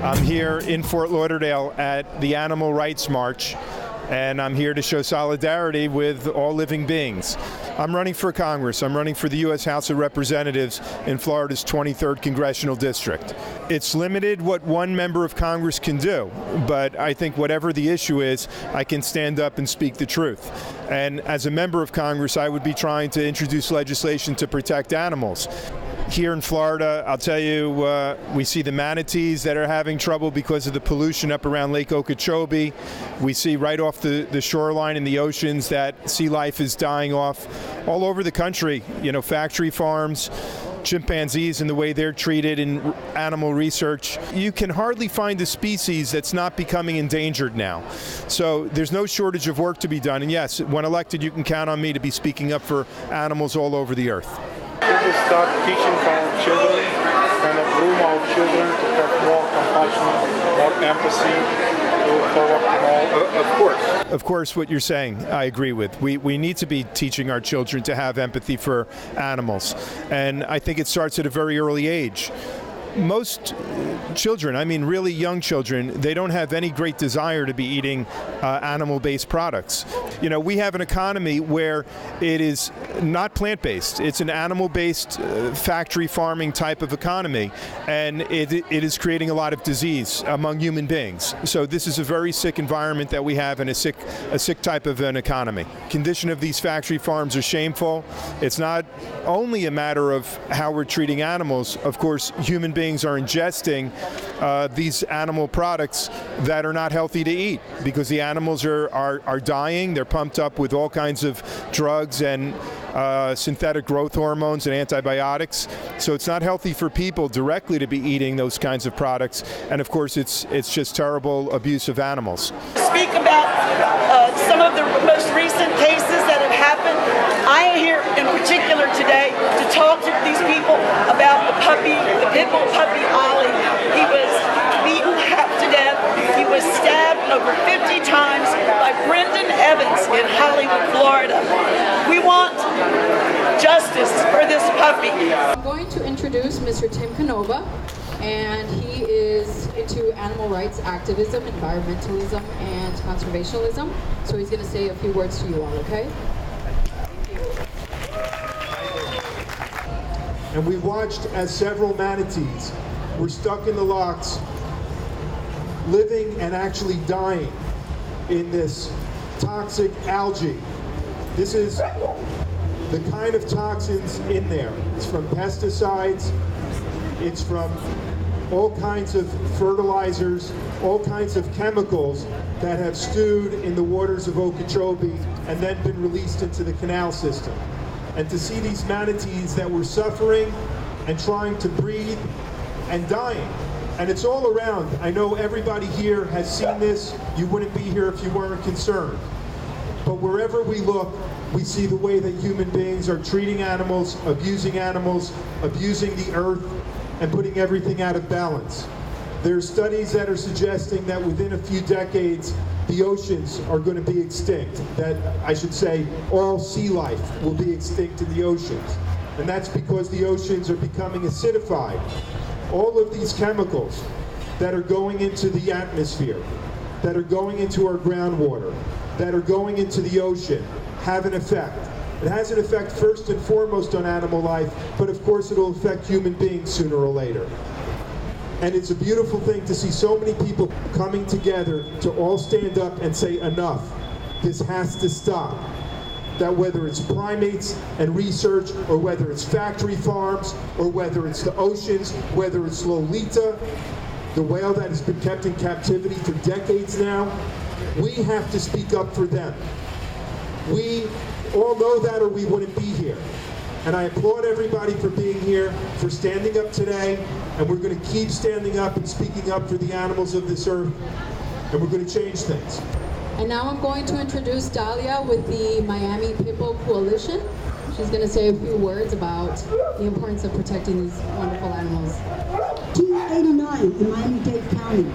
I'm here in Fort Lauderdale at the Animal Rights March, and I'm here to show solidarity with all living beings. I'm running for Congress. I'm running for the U.S. House of Representatives in Florida's 23rd Congressional District. It's limited what one member of Congress can do, but I think whatever the issue is, I can stand up and speak the truth. And as a member of Congress, I would be trying to introduce legislation to protect animals. Here in Florida, I'll tell you, we see the manatees that are having trouble because of the pollution up around Lake Okeechobee. We see right off the shoreline in the oceans that sea life is dying off all over the country. You know, factory farms, chimpanzees and the way they're treated in animal research. You can hardly find a species that's not becoming endangered now. So there's no shortage of work to be done. And yes, when elected, you can count on me to be speaking up for animals all over the earth. We will start teaching our children and groom our children to have more compassion, more empathy, Of course, what you're saying, I agree with. We need to be teaching our children to have empathy for animals. And I think it starts at a very early age. Most children, I mean really young children, they don't have any great desire to be eating animal-based products. You know, we have an economy where it is not plant-based. It's an animal-based factory farming type of economy, and it is creating a lot of disease among human beings. So this is a very sick environment that we have in a sick type of an economy. Condition of these factory farms are shameful. It's not only a matter of how we're treating animals. Of course, human beings are ingesting these animal products that are not healthy to eat because the animals are dying. They're pumped up with all kinds of drugs and synthetic growth hormones and antibiotics. So it's not healthy for people directly to be eating those kinds of products. And of course, it's just terrible abuse of animals. Speak about some of the most recent cases that have happened. I am here in particular today to talk to these people about the pit bull puppy Ollie. He was beaten half to death. He was stabbed over 50 times by Brendan Evans in Hollywood, Florida. We want justice for this puppy. I'm going to introduce Mr. Tim Canova, and he is into animal rights activism, environmentalism, and conservationism. So he's going to say a few words to you all, okay? And we watched as several manatees were stuck in the locks, living and actually dying in this toxic algae. This is the kind of toxins in there. It's from pesticides, it's from all kinds of fertilizers, all kinds of chemicals that have stewed in the waters of Okeechobee and then been released into the canal system. And to see these manatees that were suffering and trying to breathe and dying. And it's all around. I know everybody here has seen this. You wouldn't be here if you weren't concerned. But wherever we look, we see the way that human beings are treating animals, abusing the earth, and putting everything out of balance. There are studies that are suggesting that within a few decades, the oceans are going to be extinct. That, I should say, all sea life will be extinct in the oceans. And that's because the oceans are becoming acidified. All of these chemicals that are going into the atmosphere, that are going into our groundwater, that are going into the ocean, have an effect. It has an effect first and foremost on animal life, but of course it'll affect human beings sooner or later. And it's a beautiful thing to see so many people coming together to all stand up and say enough. This has to stop. That whether it's primates and research, or whether it's factory farms, or whether it's the oceans, whether it's Lolita, the whale that has been kept in captivity for decades now, we have to speak up for them. We all know that or we wouldn't be here. And I applaud everybody for being here, for standing up today, and we're going to keep standing up and speaking up for the animals of this earth, and we're going to change things. And now I'm going to introduce Dahlia with the Miami Pit Bull Coalition. She's going to say a few words about the importance of protecting these wonderful animals. 1989 in Miami-Dade County,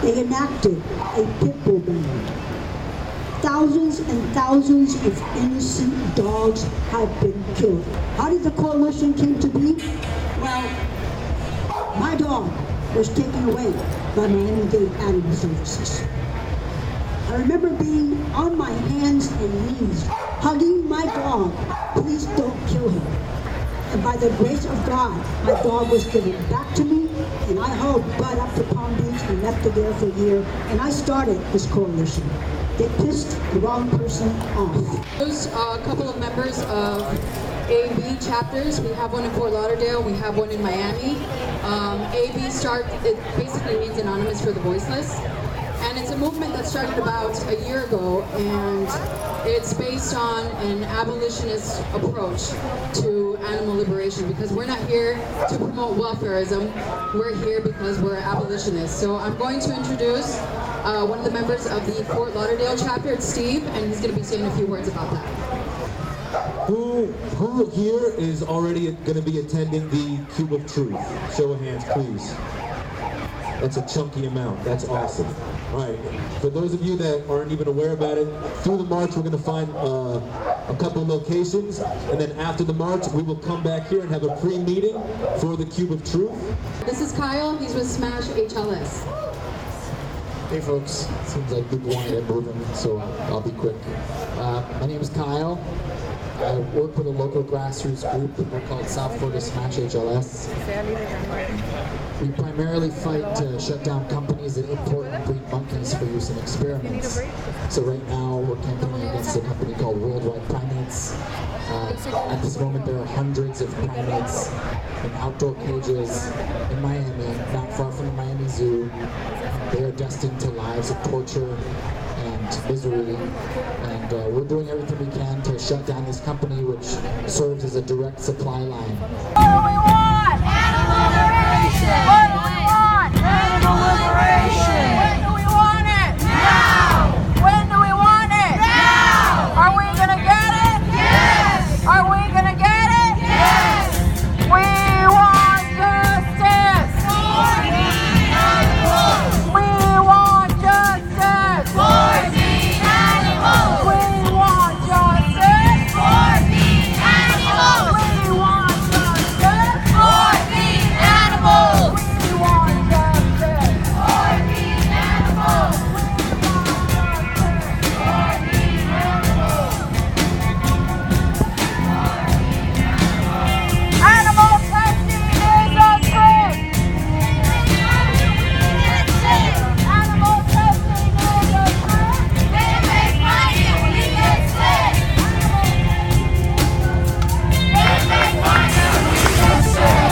they enacted a pit bull ban. Thousands and thousands of innocent dogs have been killed. How did the coalition come to be? Well, my dog, was taken away by Miami-Dade Animal Services. I remember being on my hands and knees, hugging my dog, please don't kill him. And by the grace of God, my dog was given back to me, and I hauled Bud up to Palm Beach and left it there for a year, and I started this coalition. They pissed the wrong person off. There's a couple of members of AB chapters. We have one in Fort Lauderdale, we have one in Miami. AB it basically means Anonymous for the Voiceless. And it's a movement that started about a year ago, and it's based on an abolitionist approach to animal liberation, because we're not here to promote welfarism, we're here because we're abolitionists. So I'm going to introduce one of the members of the Fort Lauderdale chapter, it's Steve, and he's going to be saying a few words about that. Who here is already going to be attending the Cube of Truth? Show of hands, please. That's a chunky amount. That's awesome. All right. For those of you that aren't even aware about it, through the march we're going to find a couple locations, and then after the march we will come back here and have a pre-meeting for the Cube of Truth. This is Kyle. He's with Smash HLS. Hey folks, seems like people want to get moving, so I'll be quick. My name is Kyle. I work with a local grassroots group. We're called South Florida Smash HLS. We primarily fight to shut down companies that import and breed monkeys for use in experiments. So right now we're campaigning against a company called Worldwide Primates. At this moment there are hundreds of primates in outdoor cages in Miami, not far from the Miami Zoo. They are destined to lives of torture and misery, and we're doing everything we can to shut down this company, which serves as a direct supply line. What do we want? Animal liberation! What do we want? Animal liberation! When do we want it? Now! When do we want it? Now! Are we gonna get it? Yes! Are we gonna get it? Yes! We want justice! For the animals! We want justice! For the animals! We want justice! For the animals! We want justice! For the animals! We want justice! For the animals! Animal testing is a trick! Animal testing is a trick! They make money and we get sick! They make money and we get sick!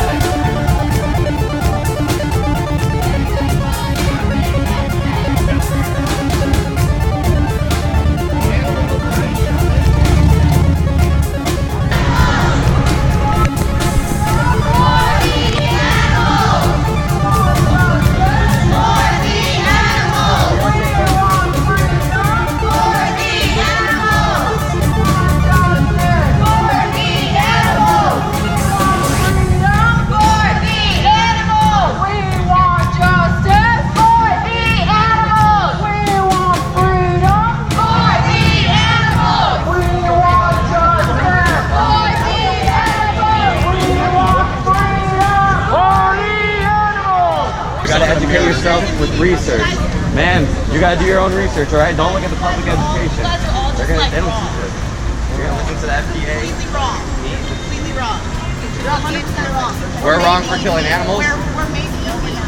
You gotta educate yourself with research. Man, you gotta do your own research, alright? Don't look at the public education. They don't teach this. You're gonna listen to the FDA. Completely wrong. Completely wrong. You're 100% wrong. We're wrong for killing animals? We're maybe.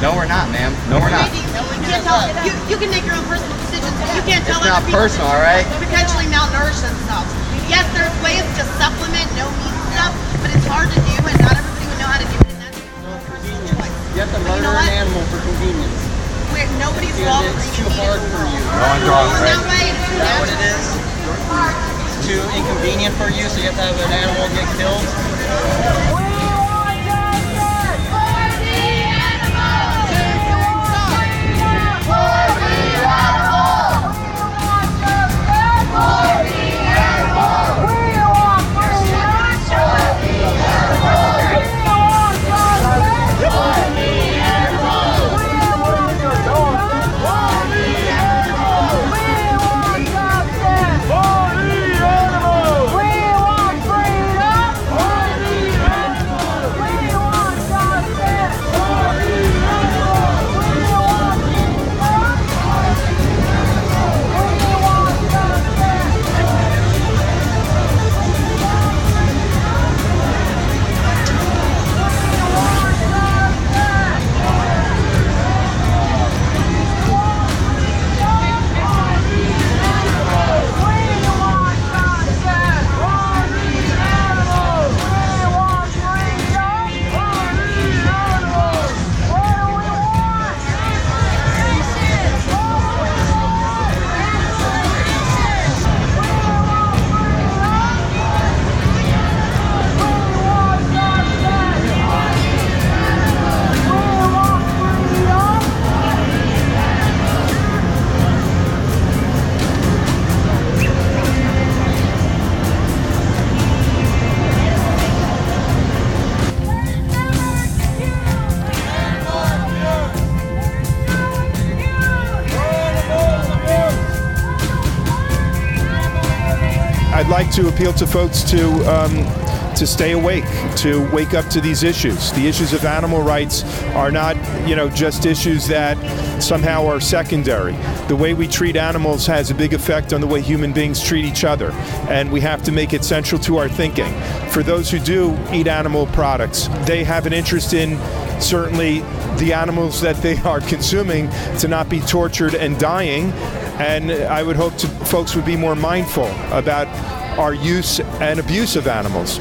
No, we're not, ma'am. No, we're not. You can't tell. You can make your own personal decisions, but you can't tell It's other not people personal, alright? potentially malnourish themselves. Yes, there's ways to supplement no meat stuff, but it's hard to do, and not everybody would know how to do it, and that's a personal choice. You have to murder an animal for convenience. Nobody's wrong for It's too hard for you. No one's wrong, right? that way. Is that what it is? It's too inconvenient for you, so you have to have an animal get killed? We want freedom! to appeal to folks to stay awake, to wake up to these issues. The issues of animal rights are not, just issues that somehow are secondary. The way we treat animals has a big effect on the way human beings treat each other, and we have to make it central to our thinking. For those who do eat animal products, they have an interest in certainly the animals that they are consuming to not be tortured and dying, and I would hope folks would be more mindful about our use and abuse of animals.